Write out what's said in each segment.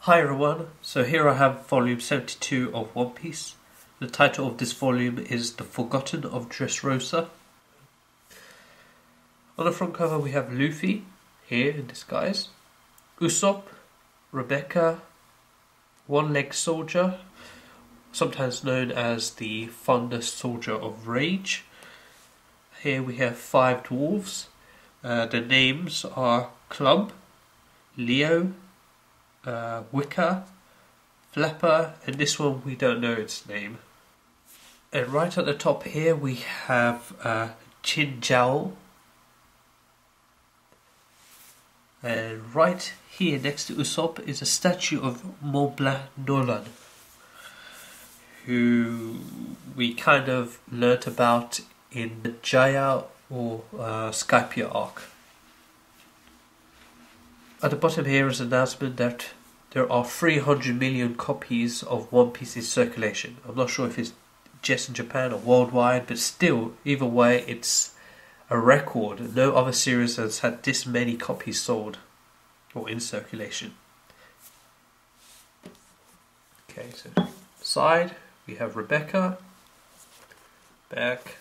Hi everyone, so here I have volume 72 of One Piece. The title of this volume is The Forgotten of Dressrosa. On the front cover we have Luffy, here in disguise, Usopp, Rebecca, One-Leg Soldier, sometimes known as the Fondest Soldier of Rage. Here we have 5 dwarves. The names are Club, Leo, Wicker, Flapper, and this one we don't know its name. And right at the top here we have Chinjao. And right here next to Usopp is a statue of Mont Blanc Nolan, who we kind of learnt about in the Jaya or Skypiea arc. At the bottom here is an announcement that there are 300 million copies of One Piece in circulation. I'm not sure if it's just in Japan or worldwide, but still, either way, it's a record. No other series has had this many copies sold or in circulation. Okay, so side, we have Rebecca, back,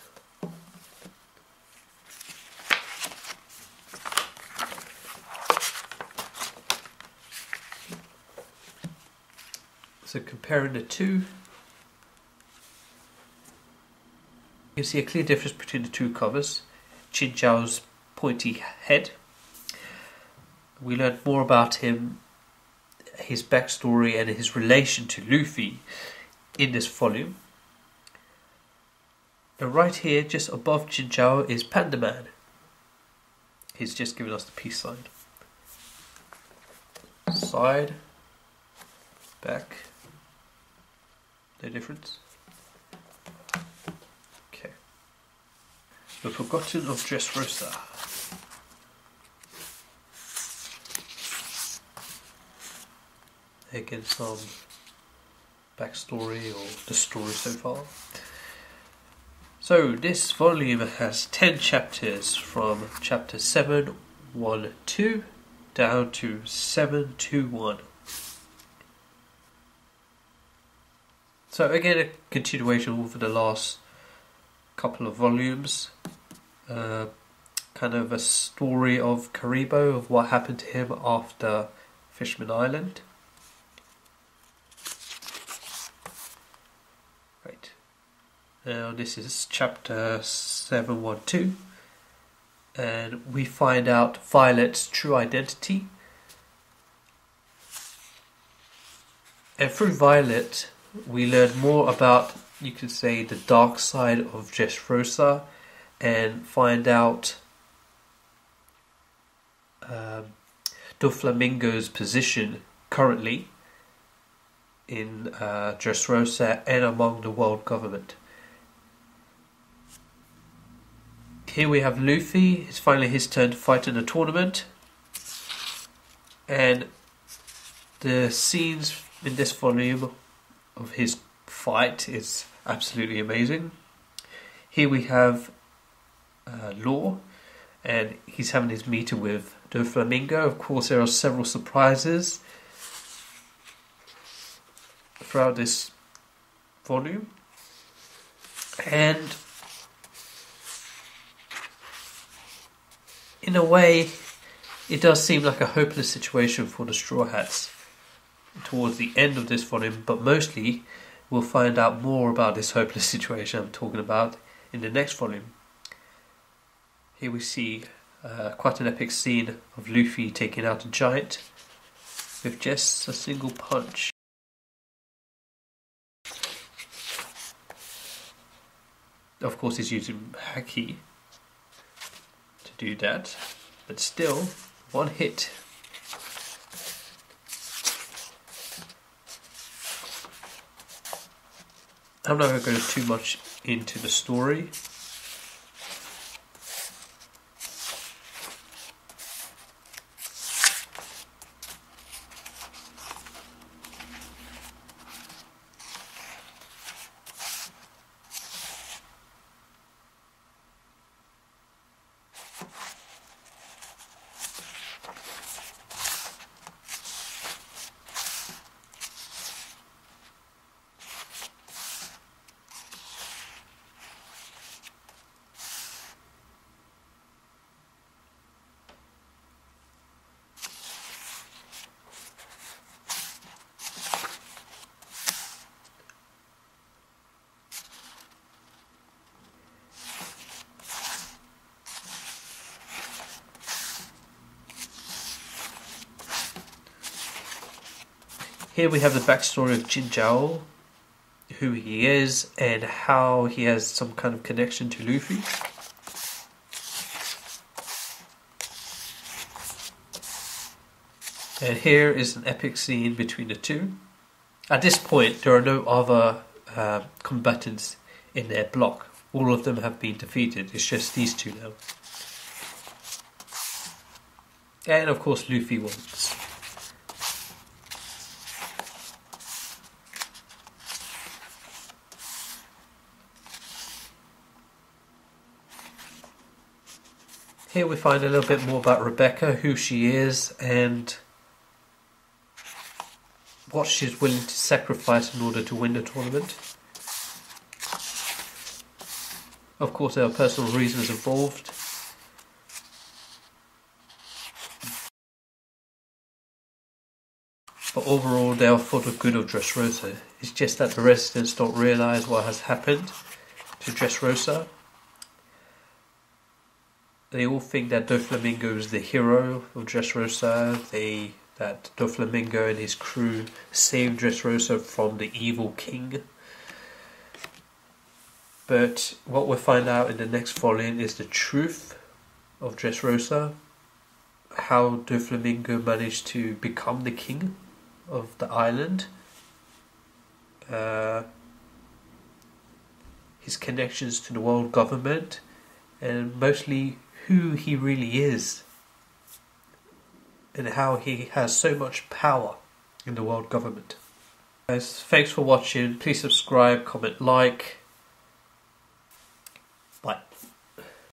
so comparing the two, you can see a clear difference between the two covers. Chinjao's pointy head. We learned more about him, his backstory and his relation to Luffy in this volume. And right here, just above Chinjao, is Panda Man. He's just given us the peace sign. Side, back. No difference. Okay. The Forgotten of Dressrosa. Again, some backstory or the story so far. So this volume has 10 chapters from chapter 712 down to 721. So again, a continuation over the last couple of volumes. Kind of a story of Karibo, of what happened to him after Fishman Island. Right. Now this is chapter 712. And we find out Violet's true identity. And through Violet, we learn more about, you could say, the dark side of Dressrosa, and find out Doflamingo's position currently in Dressrosa and among the world government. Here we have Luffy. It's finally his turn to fight in the tournament. And the scenes in this volume of his fight is absolutely amazing. Here we have Law, and he's having his meeting with Doflamingo. Of course, there are several surprises throughout this volume, and in a way, it does seem like a hopeless situation for the Straw Hats towards the end of this volume, but mostly we'll find out more about this hopeless situation I'm talking about in the next volume. Here we see quite an epic scene of Luffy taking out a giant with just a single punch. Of course he's using Haki to do that, but still, one hit. I'm not going to go too much into the story. Here we have the backstory of Jinzhou, who he is, and how he has some kind of connection to Luffy. And here is an epic scene between the two. At this point, there are no other combatants in their block. All of them have been defeated. It's just these two now. And of course, Luffy wins. Here we find a little bit more about Rebecca, who she is, and what she's willing to sacrifice in order to win the tournament. Of course, there are personal reasons involved. But overall, they are for the good of Dressrosa. It's just that the residents don't realise what has happened to Dressrosa. They all think that Doflamingo is the hero of Dressrosa. That Doflamingo and his crew saved Dressrosa from the evil king. But what we'll find out in the next volume is the truth of Dressrosa. How Doflamingo managed to become the king of the island. His connections to the world government. And mostly who he really is. And how he has so much power in the world government. Guys, thanks for watching. Please subscribe, comment, like.